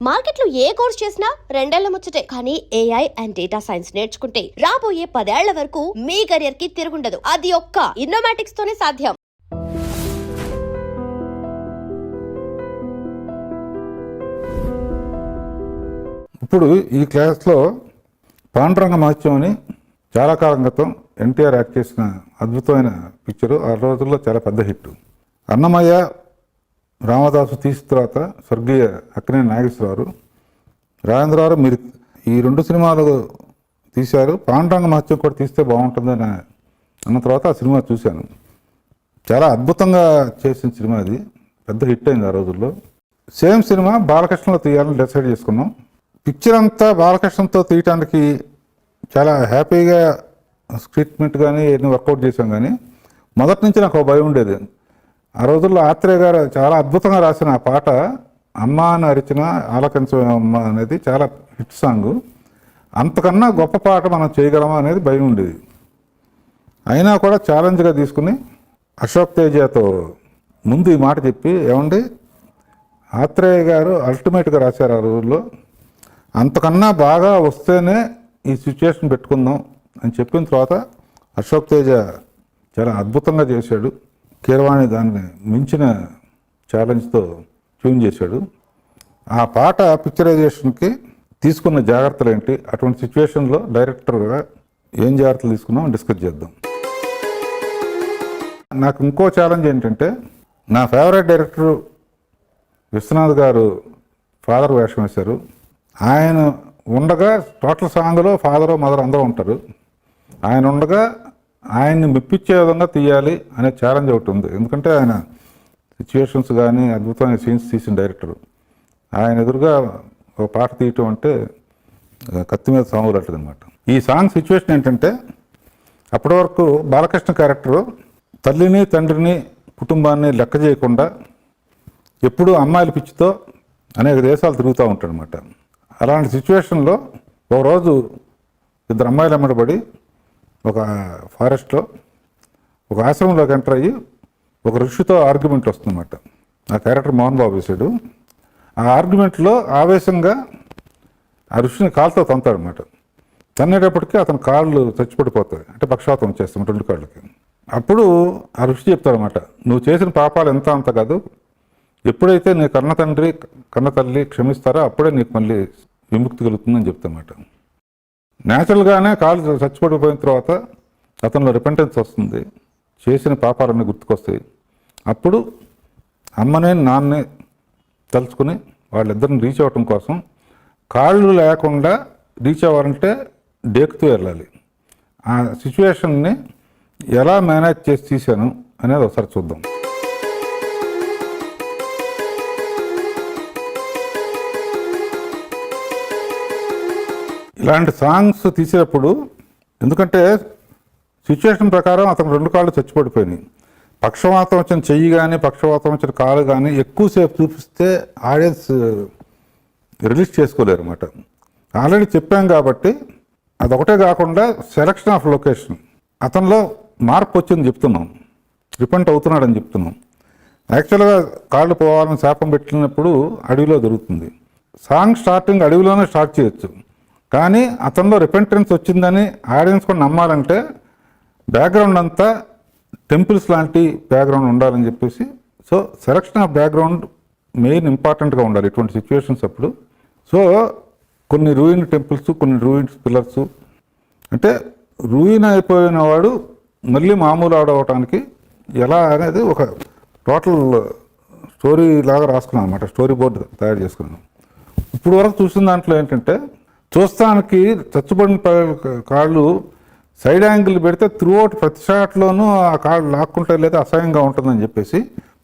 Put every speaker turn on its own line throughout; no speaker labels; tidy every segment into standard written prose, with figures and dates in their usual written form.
మార్కెట్లో ఏ కోర్స్ చేసినా రెండేళ్ల ముచ్చటే. కానీ ఏఐ అండ్ డేటా సైన్స్ నేర్చుకుంటే రాబోయే 10 ఏళ్ల వరకు మీ కెరియర్ కి తిరుగుండదు. అది ఒక్క ఇన్నోమాటిక్స్ తోనే సాధ్యం.
ఇప్పుడు ఈ క్లాస్లో పాండురంగ మహత్యం అని చాలా కాలం క్రితం ఎన్టీఆర్ యాక్ట్ చేసిన అద్భుతమైన పిక్చరు. ఆ రోజుల్లో చాలా పెద్ద హిట్. అన్నమయ్య రామదాసు తీసిన తర్వాత స్వర్గీయ అక్కినేని నాగేశ్వరరావు, రాజేంద్రరావు మీరు ఈ 2 సినిమాలు తీశారు, పాండురంగ మహత్యం కూడా తీస్తే బాగుంటుందని అన్న తర్వాత ఆ సినిమా చూశాను. చాలా అద్భుతంగా చేసిన సినిమా అది. పెద్ద హిట్ అయింది ఆ రోజుల్లో. సేమ్ సినిమా బాలకృష్ణలో తీయాలని డిసైడ్ చేసుకున్నాం. పిక్చర్ అంతా బాలకృష్ణతో తీయటానికి చాలా హ్యాపీగా స్క్రిప్ట్ కానీ ఎన్ని వర్కౌట్ చేసాం. కానీ మొదటి నుంచి నాకు భయం ఉండేది. ఆ రోజుల్లో ఆత్రేయ గారు చాలా అద్భుతంగా రాసిన ఆ పాట అమ్మ అని అరిచిన ఆలకించమ్మ అనేది చాలా హిట్ సాంగ్. అంతకన్నా గొప్ప పాట మనం చేయగలమా అనేది భయం ఉండేది. అయినా కూడా ఛాలెంజ్గా తీసుకుని అశోక్ తేజతో ముందు ఈ మాట చెప్పి, ఏమండి ఆత్రేయ గారు అల్టిమేట్గా రాశారు ఆ రోజుల్లో, అంతకన్నా బాగా వస్తేనే ఈ సిచ్యువేషన్ పెట్టుకుందాం అని చెప్పిన తర్వాత అశోక్ తేజ చాలా అద్భుతంగా చేశాడు. కీరవాణి దాన్ని మించిన ఛాలెంజ్తో ట్యూన్ చేశాడు. ఆ పాట పిక్చరైజేషన్కి తీసుకున్న జాగ్రత్తలు ఏంటి, అటువంటి సిచ్యువేషన్లో డైరెక్టర్గా ఏం జాగ్రత్తలు తీసుకున్నాం డిస్కస్ చేద్దాం. నాకు ఇంకో ఛాలెంజ్ ఏంటంటే, నా ఫేవరెట్ డైరెక్టర్ విశ్వనాథ్ గారు ఫాదర్ వేషం వేశారు. ఆయన ఉండగా టోటల్ సాంగ్లో ఫాదరు మదర్ అందరూ ఉంటారు. ఆయన ఉండగా ఆయన్ని మెప్పించే విధంగా తీయాలి అనే ఛాలెంజ్ ఒకటి ఉంది. ఎందుకంటే ఆయన సిచ్యువేషన్స్ కానీ అద్భుతమైన సీన్స్ తీసిన డైరెక్టరు. ఆయన ఎదురుగా ఒక పాట తీయటం అంటే కత్తి మీద సాంగులట్లేదు అనమాట. ఈ సాంగ్ సిచ్యువేషన్ ఏంటంటే, అప్పటి వరకు బాలకృష్ణ క్యారెక్టరు తల్లిని తండ్రిని కుటుంబాన్ని లెక్క చేయకుండా ఎప్పుడూ అమ్మాయిల పిచ్చితో అనేక దేశాలు తిరుగుతూ ఉంటాడు అనమాట. అలాంటి సిచ్యువేషన్లో ఒకరోజు 2 అమ్మాయిలు అమ్మడబడి ఒక ఫారెస్ట్లో ఒక ఆశ్రమంలోకి ఎంటర్ అయ్యి ఒక ఋషితో ఆర్గ్యుమెంట్ వస్తుందన్నమాట. ఆ క్యారెక్టర్ మోహన్ బాబు వేశాడు. ఆ ఆర్గ్యుమెంట్లో ఆవేశంగా ఆ ఋషిని కాలుతో తంతాడనమాట. తన్నేటప్పటికీ అతని కాళ్ళు చచ్చిపడిపోతాయి, అంటే పక్షవాతం వచ్చేస్తాం 2 కాళ్ళకి. అప్పుడు ఆ ఋషి చెప్తాడనమాట, నువ్వు చేసిన పాపాలు ఎంత అంత కాదు, ఎప్పుడైతే నీ కన్న తండ్రి కన్న తల్లి క్షమిస్తారో అప్పుడే నీకు మళ్ళీ విముక్తి కలుగుతుందని చెప్తామన్నమాట. న్యాచురల్గానే కాళ్ళు చచ్చిపడిపోయిన తర్వాత అతనిలో రిపెంటెన్స్ వస్తుంది, చేసిన పాపాలన్నీ గుర్తుకొస్తాయి. అప్పుడు అమ్మని నాన్నని తలుచుకుని వాళ్ళిద్దరిని రీచ్ అవ్వటం కోసం కాళ్ళు లేకుండా రీచ్ అవ్వాలంటే డేకుతూ వెళ్ళాలి. ఆ సిచ్యువేషన్ని ఎలా మేనేజ్ చేసి తీశాను అనేది ఒకసారి చూద్దాం. ఇలాంటి సాంగ్స్ తీసేటప్పుడు, ఎందుకంటే సిచ్యువేషన్ ప్రకారం అతను 2 కాళ్ళు చచ్చిపడిపోయినాయి. పక్షవాతం వచ్చిన చెయ్యి కానీ పక్షవాతం వచ్చిన కాలు కానీ ఎక్కువసేపు చూపిస్తే ఆడియన్స్ రిలీజ్ చేసుకోలేరు అన్నమాట. ఆల్రెడీ చెప్పాం కాబట్టి అదొకటే కాకుండా సెలక్షన్ ఆఫ్ లొకేషన్, అతనిలో మార్పు వచ్చింది చెప్తున్నాం, రిపెంట్ అవుతున్నాడని చెప్తున్నాం. యాక్చువల్గా కాళ్ళు పోవాలని శాపం పెట్టినప్పుడు అడవిలో దొరుకుతుంది. సాంగ్ స్టార్టింగ్ అడవిలోనే స్టార్ట్ చేయొచ్చు, కానీ అతనిలో రిపెంటెన్స్ వచ్చిందని ఆడియన్స్ కూడా నమ్మాలంటే బ్యాక్గ్రౌండ్ అంతా టెంపుల్స్ లాంటి బ్యాక్గ్రౌండ్ ఉండాలని చెప్పేసి, so selection of background main ఇంపార్టెంట్గా ఉండాలి ఇటువంటి సిచ్యువేషన్స్ అప్పుడు. సో కొన్ని రూయిన్ టెంపుల్స్, కొన్ని రూయిన్ పిల్లర్స్, అంటే రూయిన్ అయిపోయిన వాడు మళ్ళీ మామూలు ఆడవటానికి ఎలా అనేది ఒక టోటల్ స్టోరీ లాగా రాసుకున్నాను అనమాట. స్టోరీ బోర్డు తయారు చేసుకున్నాను. ఇప్పుడు వరకు చూసిన దాంట్లో ఏంటంటే, చూస్తానికి చచ్చుబడిన కాళ్ళు సైడ్ యాంగిల్ పెడితే త్రూఅవుట్ ప్రతి షాట్లోనూ ఆ కాళ్ళు లాక్కుంటే లేదా అసహ్యంగా ఉంటుందని చెప్పేసి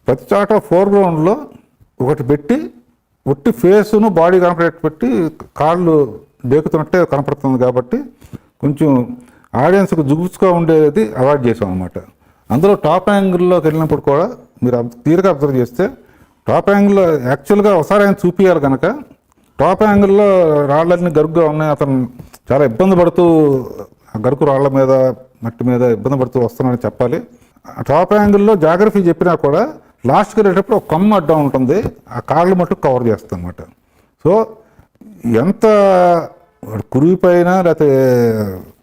ప్రతి షాట్ ఫోర్గ్రౌండ్లో ఒకటి పెట్టి ఒట్టి ఫేసును బాడీ కనపడేట్టు పెట్టి కాళ్ళు డేకుతున్నట్టే కనపడుతుంది. కాబట్టి కొంచెం ఆడియన్స్కి జుగుసుగా ఉండేది అవాయిడ్ చేసాం అనమాట. అందులో టాప్ యాంగిల్లోకి వెళ్ళినప్పుడు కూడా మీరు క్లియర్గా అబ్జర్వ్ చేస్తే టాప్ యాంగిల్లో యాక్చువల్గా ఒకసారి ఆయన చూపించాలి కనుక టాప్ యాంగిల్లో రాళ్ళన్నీ గరుగ్గా ఉన్నాయి. అతను చాలా ఇబ్బంది పడుతూ ఆ గరుకు రాళ్ల మీద మట్టి మీద ఇబ్బంది పడుతూ వస్తున్నాడని చెప్పాలి. టాప్ యాంగిల్లో జాగ్రఫీ చెప్పినా కూడా లాస్ట్కి వెళ్ళేటప్పుడు ఒక కొమ్మ అడ్డం ఉంటుంది, ఆ కాళ్ళు మట్టుకు కవర్ చేస్తాం అనమాట. సో ఎంత కురిగిపోయినా లేకపోతే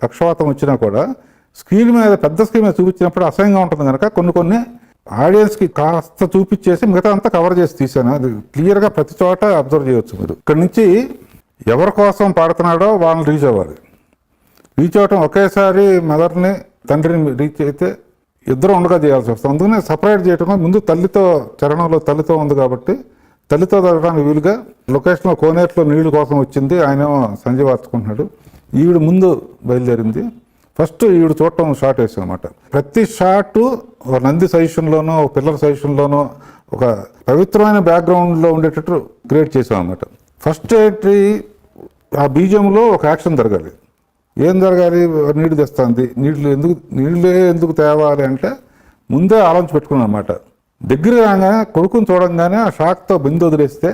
పక్షవాతం వచ్చినా కూడా స్క్రీన్ మీద పెద్ద స్క్రీన్ మీద చూపించినప్పుడు అసహ్యంగా ఉంటుంది కనుక కొన్ని ఆడియన్స్కి కాస్త చూపించేసి మిగతా అంతా కవర్ చేసి తీశాను. అది క్లియర్గా ప్రతి చోట అబ్జర్వ్ చేయవచ్చు మీరు. ఇక్కడ నుంచి ఎవరి కోసం పాడుతున్నాడో వాళ్ళని రీచ్ అవ్వాలి. రీచ్ అవ్వటం ఒకేసారి మదర్ని తండ్రిని రీచ్ అయితే ఇద్దరు ఉండగా చేయాల్సి వస్తుంది. అందుకనే సపరేట్ చేయటం ముందు తల్లితో చరణంలో తల్లితో ఉంది కాబట్టి తల్లితో జరగడానికి వీలుగా లొకేషన్లో కోనేరులో నీళ్లు కోసం వచ్చింది, ఆయన సంజయ్ వార్చుకుంటున్నాడు, ఈవిడ ముందు బయలుదేరింది. ఫస్ట్ ఈవిడ చూడటం షాట్ వేసాం అనమాట. ప్రతి షాటు ఒక నంది సజెషన్లోనో ఒక పిల్లల సజెషన్లోనో ఒక పవిత్రమైన బ్యాక్గ్రౌండ్లో ఉండేటట్టు క్రియేట్ చేసాం అనమాట. ఫస్ట్ ఏంటి, ఆ బీజంలో ఒక యాక్షన్ జరగాలి. ఏం జరగాలి, నీళ్లు తెస్తుంది, నీళ్ళే ఎందుకు తేవాలి అంటే ముందే ఆలోచన పెట్టుకున్నాను అనమాట. దగ్గర రాగానే కొడుకుని చూడంగానే ఆ షాక్తో బిందె వదిలేస్తే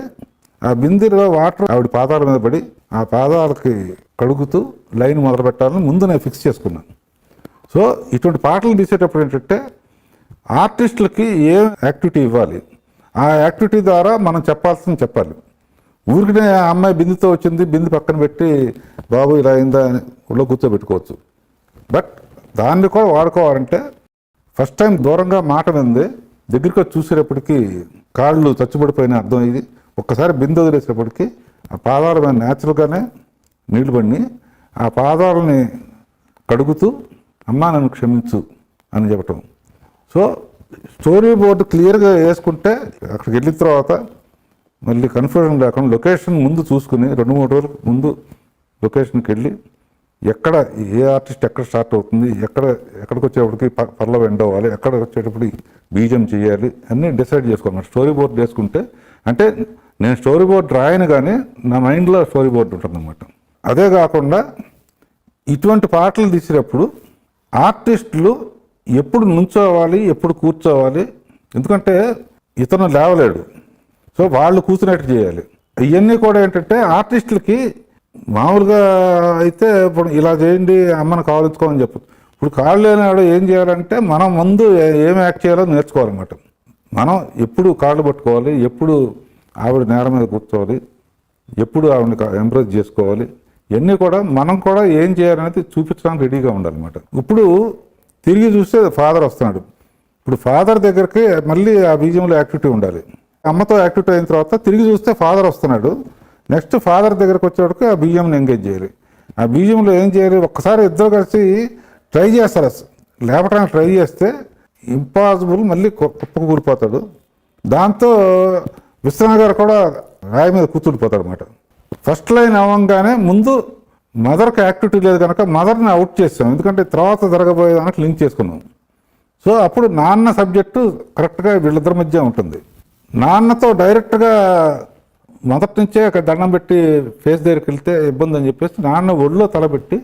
ఆ బిందెలో వాటర్ ఆవిడ పాదాల మీద పడి ఆ పాదాలకి కడుగుతూ లైన్ మొదలు పెట్టాలని ముందు నేను ఫిక్స్ చేసుకున్నాను. సో ఇటువంటి పాటలు తీసేటప్పుడు ఏంటంటే ఆర్టిస్టులకి ఏ యాక్టివిటీ ఇవ్వాలి, ఆ యాక్టివిటీ ద్వారా మనం చెప్పాల్సింది చెప్పాలి. ఊరికినే ఆ అమ్మాయి బిందుతో వచ్చింది, బిందు పక్కన పెట్టి బాబు ఇలా అయిందా అని ఒళ్ళో కూర్చోబెట్టుకోవచ్చు. బట్ దాన్ని కూడా వాడుకోవాలంటే ఫస్ట్ టైం దూరంగా మాట వింది దగ్గరికి వచ్చి చూసేటప్పటికి కాళ్ళు చచ్చుబడిపోయిన అర్థం. ఇది ఒక్కసారి బిందు వదిలేసేటప్పటికి ఆ పాదాల మీద న్యాచురల్గానే నీళ్లు పడి ఆ పాదాలని కడుగుతూ అమ్మా నన్ను క్షమించు అని చెప్పటం. సో స్టోరీ బోర్డు క్లియర్గా వేసుకుంటే అక్కడికి వెళ్ళిన తర్వాత మళ్ళీ కన్ఫ్యూజన్ లేకుండా లొకేషన్ ముందు చూసుకుని 2-3 రోజుల ముందు లొకేషన్కి వెళ్ళి ఎక్కడ ఏ ఆర్టిస్ట్ ఎక్కడ స్టార్ట్ అవుతుంది, ఎక్కడికి వచ్చేటప్పటికి పర్ల ఎండ్ అవ్వాలి, ఎక్కడ వచ్చేటప్పటికి బీజం చేయాలి అన్నీ డిసైడ్ చేసుకోవాలి. స్టోరీ బోర్డు వేసుకుంటే అంటే నేను స్టోరీ బోర్డు రాయను కానీ నా మైండ్లో స్టోరీ బోర్డు ఉంటుందన్నమాట. అదే కాకుండా ఇటువంటి పాటలు తీసేటప్పుడు ఆర్టిస్టులు ఎప్పుడు నుంచోవాలి, ఎప్పుడు కూర్చోవాలి, ఎందుకంటే ఇతను లేవలేడు. సో వాళ్ళు కూర్చున్నట్టు చేయాలి. ఇవన్నీ కూడా ఏంటంటే ఆర్టిస్టులకి మామూలుగా అయితే ఇప్పుడు ఇలా చేయండి అమ్మని కావాలించుకోమని చెప్పచ్చు. ఇప్పుడు కాళ్ళు లేనివాడు ఏం చేయాలంటే మనం ముందు ఏం యాక్ట్ చేయాలో నేర్చుకోవాలన్నమాట. మనం ఎప్పుడు కాళ్ళు పట్టుకోవాలి, ఎప్పుడు ఆవిడ నేల మీద కూర్చోవాలి, ఎప్పుడు ఆవిడని ఎంప్రెస్ చేసుకోవాలి, ఇవన్నీ కూడా మనం కూడా ఏం చేయాలనేది చూపించడానికి రెడీగా ఉండాలన్నమాట. ఇప్పుడు తిరిగి చూస్తే ఫాదర్ వస్తున్నాడు. ఇప్పుడు ఫాదర్ దగ్గరికి మళ్ళీ ఆ బీజంలో యాక్టివిటీ ఉండాలి. అమ్మతో యాక్టివిటీ అయిన తర్వాత తిరిగి చూస్తే ఫాదర్ వస్తున్నాడు. నెక్స్ట్ ఫాదర్ దగ్గరకు వచ్చేటప్పుడు ఆ బీజంని ఎంగేజ్ చేయాలి. ఆ బీజంలో ఏం చేయాలి, ఒక్కసారి ఇద్దరు కలిసి ట్రై చేస్తారు. లేపడానికి ట్రై చేస్తే ఇంపాసిబుల్, మళ్ళీ కుప్పకు కూలిపోతాడు. దాంతో విశ్వనాథ్ గారు కూడా రాయి మీద కూర్చుండిపోతాడు అనమాట. ఫస్ట్ లైన్ అవ్వగానే ముందు మదర్కి యాక్టివిటీ లేదు కనుక మదర్ని అవుట్ చేస్తాం, ఎందుకంటే తర్వాత జరగబోయేదానికి లింక్ చేసుకున్నాం. సో అప్పుడు నాన్న సబ్జెక్టు కరెక్ట్గా వీళ్ళిద్దరి మధ్య ఉంటుంది. నాన్నతో డైరెక్ట్గా మొదటి నుంచే అక్కడ దండం పెట్టి ఫేస్ దగ్గరికి వెళ్తే ఇబ్బంది అని చెప్పేసి నాన్న ఒళ్ళో తలబెట్టి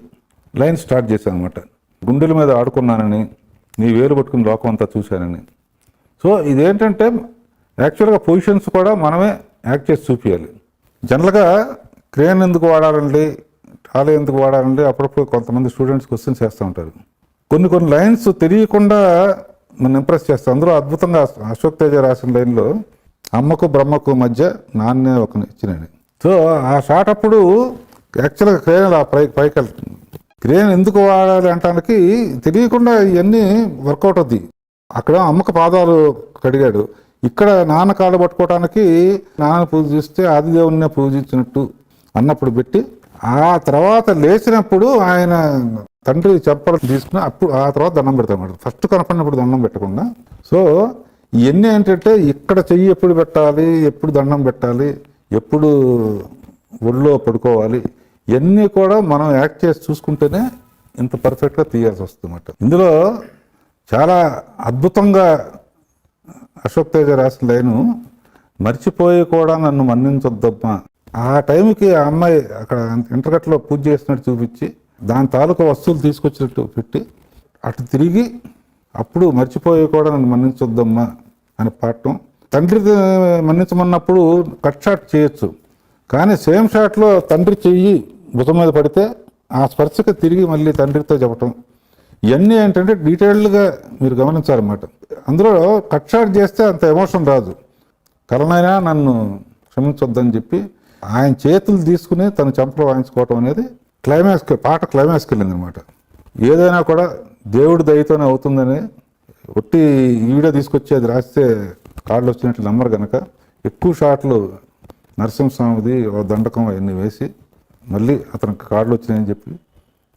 లైన్ స్టార్ట్ చేశాను అనమాట. గుండెల మీద ఆడుకున్నానని, నీ వేలు పట్టుకుని లోకం అంతా చూశానని. సో ఇదేంటంటే యాక్చువల్గా పొజిషన్స్ కూడా మనమే యాక్ట్ చేసి చూపించాలి. జనరల్గా క్రేన్ ఎందుకు వాడాలండి, టాలీ ఎందుకు వాడాలండి, అప్పుడప్పుడు కొంతమంది స్టూడెంట్స్ క్వశ్చన్స్ వేస్తూ ఉంటారు. కొన్ని లైన్స్ తెలియకుండా నన్ను ఇంప్రెస్ చేస్తాను. అందులో అద్భుతంగా అశోక్ తేజ రాసిన లైన్లో అమ్మకు బ్రహ్మకు మధ్య నాన్నే ఒక ఇచ్చినని. సో ఆ షాట్ అప్పుడు యాక్చువల్గా క్రేన్ అలా పైకి వెళ్తుంది. క్రేన్ ఎందుకు వాడాలి అంటానికి తెలియకుండా ఇవన్నీ వర్కౌట్ అవుద్ది. అక్కడ అమ్మకు పాదాలు కడిగాడు, ఇక్కడ నాన్న కాళ్ళు పట్టుకోవడానికి నాన్న పూజిస్తే ఆదిదేవున్నే పూజించినట్టు అన్నప్పుడు పెట్టి ఆ తర్వాత లేచినప్పుడు ఆయన తండ్రి చెప్పడం తీసుకుని అప్పుడు ఆ తర్వాత దండం పెడతాం. ఫస్ట్ కనపడినప్పుడు దండం పెట్టకుండా. సో ఇవన్నీ ఏంటంటే ఇక్కడ చెయ్యి ఎప్పుడు పెట్టాలి, ఎప్పుడు దండం పెట్టాలి, ఎప్పుడు ఒళ్ళో పడుకోవాలి, ఇవన్నీ కూడా మనం యాక్ట్ చేసి చూసుకుంటేనే ఇంత పర్ఫెక్ట్గా తీయాల్సి వస్తుంది అన్నమాట. ఇందులో చాలా అద్భుతంగా అశోక్ తేజ రాసిన లైను, మర్చిపోయి కూడా నన్ను మన్నించొద్దమ్మా. ఆ టైంకి ఆ అమ్మాయి అక్కడ ఇంటర్గట్లో పూజ చేసినట్టు చూపించి దాని తాలూకా వస్తువులు తీసుకొచ్చినట్టు పెట్టి అటు తిరిగి అప్పుడు మర్చిపోయి కూడా నన్ను మన్నించొద్దమ్మా అని పాడటం. తండ్రి మన్నించమన్నప్పుడు కట్ షాట్ చేయొచ్చు, కానీ సేమ్ షాట్లో తండ్రి చెయ్యి భుజం మీద పడితే ఆ స్పర్శకి తిరిగి మళ్ళీ తండ్రితో చెప్పటం. ఇవన్నీ ఏంటంటే డీటెయిల్డ్గా మీరు గమనించాలన్నమాట. అందులో కట్ షాట్ చేస్తే అంత ఎమోషన్ రాదు. కలనైనా నన్ను క్షమించొద్దని చెప్పి ఆయన చేతులు తీసుకుని తన చెంపలు వాయించుకోవటం అనేది పాట క్లైమాక్స్కి వెళ్ళింది అనమాట. ఏదైనా కూడా దేవుడి దయతోనే అవుతుందని ఒట్టి ఈవిడ తీసుకొచ్చి అది రాస్తే కార్డులు వచ్చినట్లు నమ్మరు కనుక ఎక్కువ షాట్లు నరసింహస్వామిది దండకం అవన్నీ వేసి మళ్ళీ అతనికి కార్డులు వచ్చినాయని చెప్పి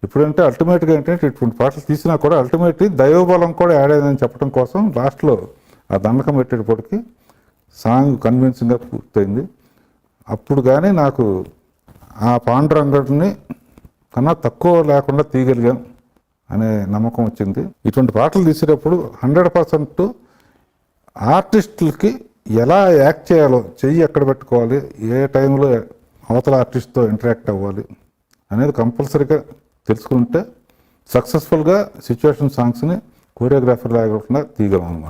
ఇప్పుడంటే అల్టిమేట్గా ఏంటంటే ఇటువంటి పాటలు తీసినా కూడా అల్టిమేట్లీ దైవబలం కూడా యాడ్ అయిందని చెప్పడం కోసం లాస్ట్లో ఆ దండకం పెట్టేటప్పటికి సాంగ్ కన్విన్సింగ్గా పూర్తయింది. అప్పుడు కానీ నాకు ఆ పాండురంగడిని కన్నా తక్కువ లేకుండా తీయగలిగాం అనే నమ్మకం వచ్చింది. ఇటువంటి పాటలు తీసేటప్పుడు 100% ఆర్టిస్టులకి ఎలా యాక్ట్ చేయాలో, చెయ్యి ఎక్కడ పెట్టుకోవాలి, ఏ టైంలో అవతల ఆర్టిస్ట్తో ఇంటరాక్ట్ అవ్వాలి అనేది కంపల్సరీగా తెలుసుకుంటే సక్సెస్ఫుల్గా సిచ్యువేషన్ సాంగ్స్ని కోరియోగ్రాఫర్ లేకుండా తీయగలం అన్నమాట.